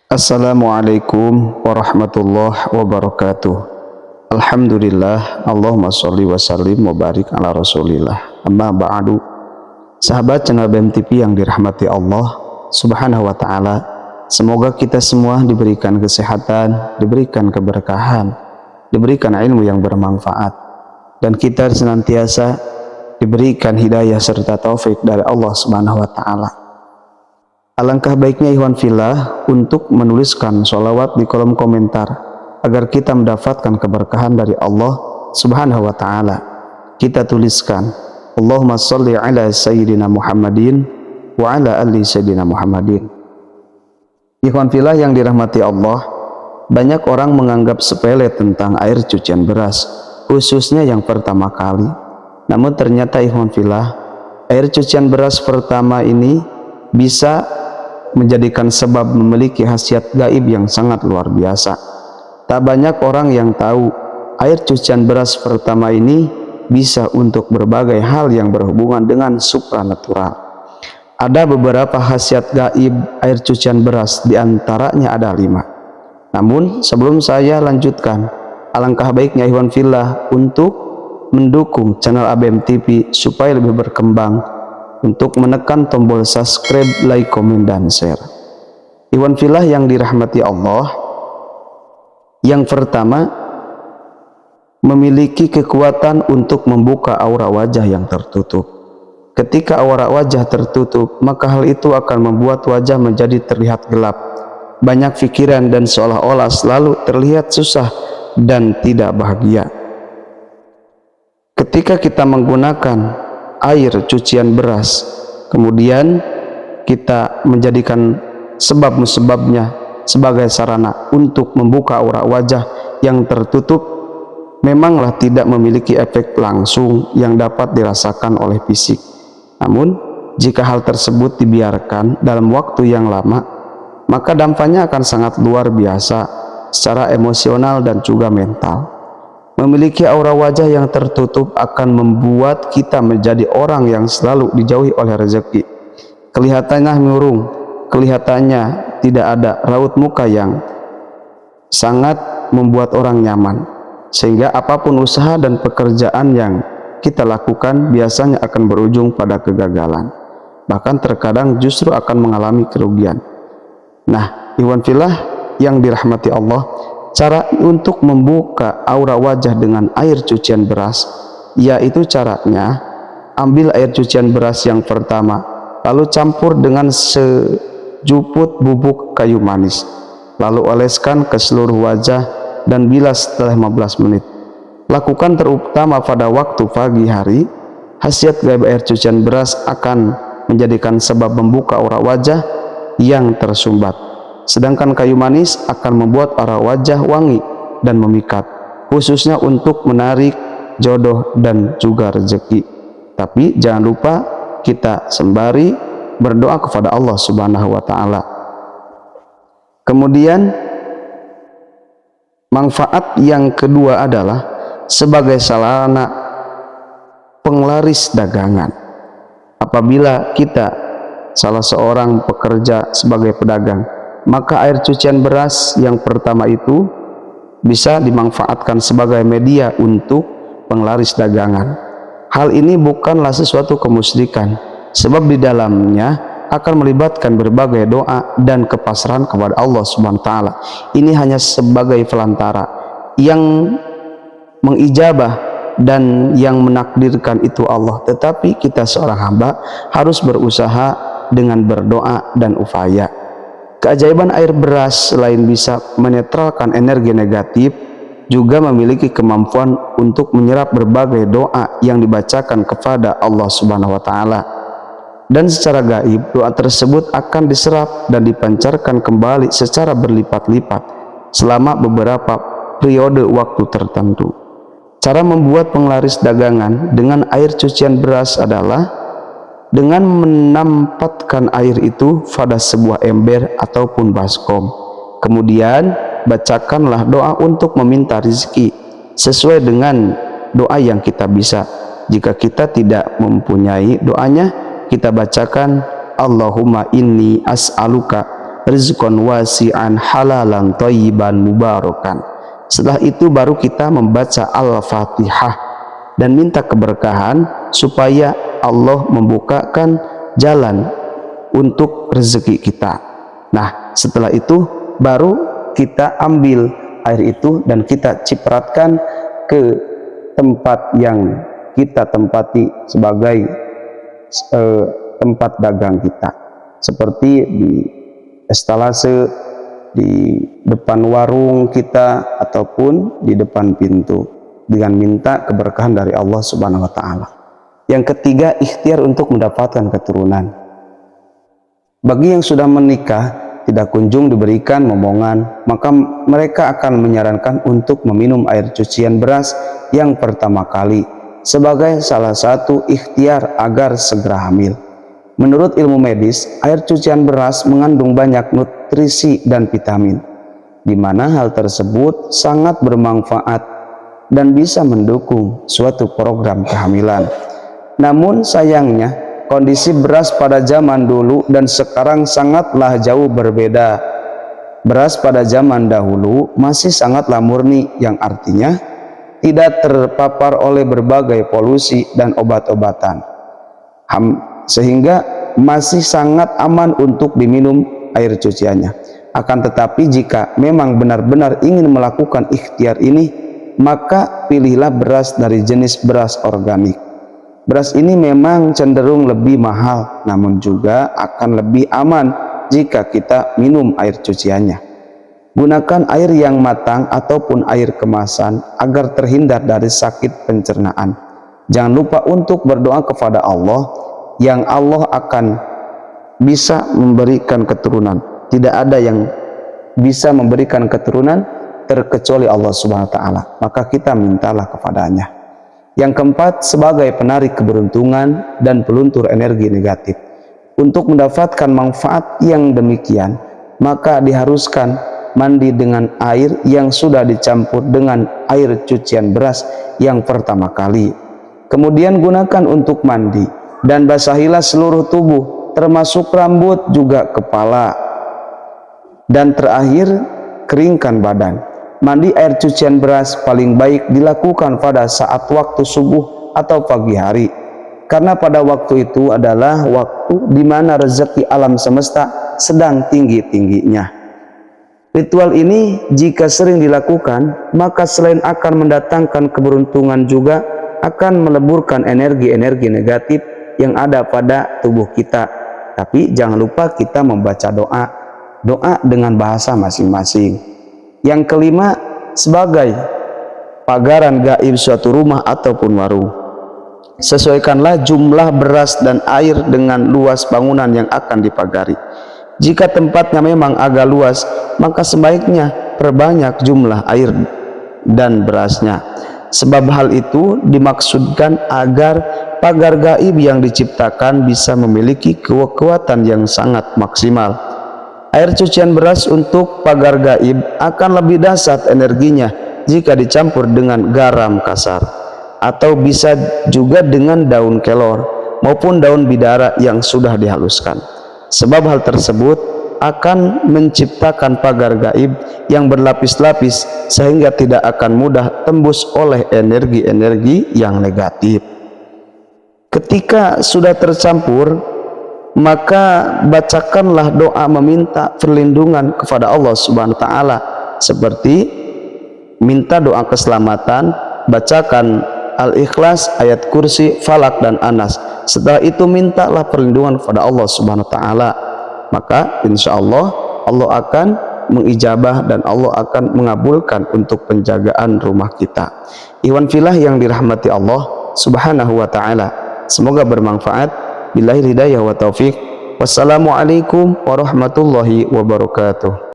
Assalamualaikum warahmatullahi wabarakatuh. Alhamdulillah, Allahumma sholli wa sallim wa barik ala rasulillah. Amma ba'du. Sahabat channel BMTV yang dirahmati Allah subhanahu wa ta'ala, semoga kita semua diberikan kesehatan, diberikan keberkahan, diberikan ilmu yang bermanfaat, dan kita senantiasa diberikan hidayah serta taufik dari Allah subhanahu wa ta'ala. Alangkah baiknya ikhwan fillah untuk menuliskan sholawat di kolom komentar agar kita mendapatkan keberkahan dari Allah subhanahu wa ta'ala. Kita tuliskan Allahumma sholli ala sayyidina Muhammadin wa ala ali sayyidina Muhammadin. Ikhwan fillah yang dirahmati Allah, banyak orang menganggap sepele tentang air cucian beras, khususnya yang pertama kali. Namun ternyata ikhwan fillah, air cucian beras pertama ini bisa menjadikan sebab memiliki khasiat gaib yang sangat luar biasa. Tak banyak orang yang tahu air cucian beras pertama ini bisa untuk berbagai hal yang berhubungan dengan supranatural. Ada beberapa khasiat gaib air cucian beras, diantaranya ada 5. Namun sebelum saya lanjutkan, alangkah baiknya ikhwan fillah untuk mendukung channel ABM TV supaya lebih berkembang, untuk menekan tombol subscribe, like, komen, dan share. Ikhwan fillah yang dirahmati Allah, yang pertama, memiliki kekuatan untuk membuka aura wajah yang tertutup. Ketika aura wajah tertutup, maka hal itu akan membuat wajah menjadi terlihat gelap, banyak pikiran, dan seolah-olah selalu terlihat susah dan tidak bahagia. Ketika kita menggunakan air cucian beras, kemudian kita menjadikan sebab-musababnya sebagai sarana untuk membuka aura wajah yang tertutup, memanglah tidak memiliki efek langsung yang dapat dirasakan oleh fisik. Namun jika hal tersebut dibiarkan dalam waktu yang lama, maka dampaknya akan sangat luar biasa secara emosional dan juga mental. Memiliki aura wajah yang tertutup akan membuat kita menjadi orang yang selalu dijauhi oleh rezeki. Kelihatannya murung, kelihatannya tidak ada raut muka yang sangat membuat orang nyaman, sehingga apapun usaha dan pekerjaan yang kita lakukan biasanya akan berujung pada kegagalan, bahkan terkadang justru akan mengalami kerugian. Nah, ikhwan fillah yang dirahmati Allah, cara untuk membuka aura wajah dengan air cucian beras, yaitu caranya ambil air cucian beras yang pertama, lalu campur dengan sejuput bubuk kayu manis, lalu oleskan ke seluruh wajah dan bilas setelah 15 menit. Lakukan terutama pada waktu pagi hari. Khasiat gaib air cucian beras akan menjadikan sebab membuka aura wajah yang tersumbat, sedangkan kayu manis akan membuat aura wajah wangi dan memikat, khususnya untuk menarik jodoh dan juga rezeki. Tapi jangan lupa kita sembari berdoa kepada Allah subhanahu wa ta'ala. Kemudian manfaat yang kedua adalah sebagai sarana penglaris dagangan. Apabila kita salah seorang pekerja sebagai pedagang, maka air cucian beras yang pertama itu bisa dimanfaatkan sebagai media untuk penglaris dagangan. Hal ini bukanlah sesuatu kemusyrikan, sebab di dalamnya akan melibatkan berbagai doa dan kepasrahan kepada Allah subhanahu wa ta'ala. Ini hanya sebagai pelantara. Yang mengijabah dan yang menakdirkan itu Allah, tetapi kita seorang hamba harus berusaha dengan berdoa dan upaya. Keajaiban air beras selain bisa menetralkan energi negatif, juga memiliki kemampuan untuk menyerap berbagai doa yang dibacakan kepada Allah subhanahu wa ta'ala. Dan secara gaib, doa tersebut akan diserap dan dipancarkan kembali secara berlipat-lipat selama beberapa periode waktu tertentu. Cara membuat penglaris dagangan dengan air cucian beras adalah dengan menempatkan air itu pada sebuah ember ataupun baskom. Kemudian bacakanlah doa untuk meminta rezeki sesuai dengan doa yang kita bisa. Jika kita tidak mempunyai doanya, kita bacakan Allahumma inni as'aluka rizqan wasi'an halalan thayyiban mubarakan. Setelah itu baru kita membaca Al-Fatihah dan minta keberkahan supaya Allah membukakan jalan untuk rezeki kita. Nah, setelah itu baru kita ambil air itu dan kita cipratkan ke tempat yang kita tempati sebagai tempat dagang kita, seperti di estalase, di depan warung kita, ataupun di depan pintu, dengan minta keberkahan dari Allah Subhanahu wa Ta'ala. Yang ketiga, ikhtiar untuk mendapatkan keturunan. Bagi yang sudah menikah tidak kunjung diberikan momongan, maka mereka akan menyarankan untuk meminum air cucian beras yang pertama kali sebagai salah satu ikhtiar agar segera hamil. Menurut ilmu medis, air cucian beras mengandung banyak nutrisi dan vitamin, di mana hal tersebut sangat bermanfaat dan bisa mendukung suatu program kehamilan. Namun sayangnya, kondisi beras pada zaman dulu dan sekarang sangatlah jauh berbeda. Beras pada zaman dahulu masih sangatlah murni, yang artinya tidak terpapar oleh berbagai polusi dan obat-obatan, sehingga masih sangat aman untuk diminum air cuciannya. Akan tetapi jika memang benar-benar ingin melakukan ikhtiar ini, maka pilihlah beras dari jenis beras organik. Beras ini memang cenderung lebih mahal, namun juga akan lebih aman jika kita minum air cuciannya. Gunakan air yang matang ataupun air kemasan agar terhindar dari sakit pencernaan. Jangan lupa untuk berdoa kepada Allah, yang Allah akan bisa memberikan keturunan. Tidak ada yang bisa memberikan keturunan terkecuali Allah Subhanahu wa Ta'ala, maka kita mintalah kepadanya. Yang keempat, sebagai penarik keberuntungan dan peluntur energi negatif. Untuk mendapatkan manfaat yang demikian, maka diharuskan mandi dengan air yang sudah dicampur dengan air cucian beras yang pertama kali. Kemudian gunakan untuk mandi dan basahilah seluruh tubuh, termasuk rambut juga kepala. Dan terakhir, keringkan badan. Mandi air cucian beras paling baik dilakukan pada saat waktu subuh atau pagi hari, karena pada waktu itu adalah waktu di mana rezeki alam semesta sedang tinggi-tingginya. Ritual ini jika sering dilakukan, maka selain akan mendatangkan keberuntungan, juga akan meleburkan energi-energi negatif yang ada pada tubuh kita. Tapi jangan lupa kita membaca doa dengan bahasa masing-masing. Yang kelima, sebagai pagaran gaib suatu rumah ataupun warung, sesuaikanlah jumlah beras dan air dengan luas bangunan yang akan dipagari. Jika tempatnya memang agak luas, maka sebaiknya perbanyak jumlah air dan berasnya. Sebab hal itu dimaksudkan agar pagar gaib yang diciptakan bisa memiliki kekuatan yang sangat maksimal. Air cucian beras untuk pagar gaib akan lebih dahsyat energinya jika dicampur dengan garam kasar, atau bisa juga dengan daun kelor maupun daun bidara yang sudah dihaluskan. Sebab hal tersebut akan menciptakan pagar gaib yang berlapis-lapis sehingga tidak akan mudah tembus oleh energi-energi yang negatif. Ketika sudah tercampur, maka bacakanlah doa meminta perlindungan kepada Allah Subhanahu wa Ta'ala, seperti minta doa keselamatan, bacakan Al-Ikhlas, ayat kursi, Falak dan Anas. Setelah itu mintalah perlindungan kepada Allah Subhanahu wa Ta'ala, maka insya Allah Allah akan mengijabah dan Allah akan mengabulkan untuk penjagaan rumah kita. Ikhwan fillah yang dirahmati Allah Subhanahu wa Ta'ala, semoga bermanfaat. Billahi hidayah wa taufik. Wassalamualaikum warahmatullahi wabarakatuh.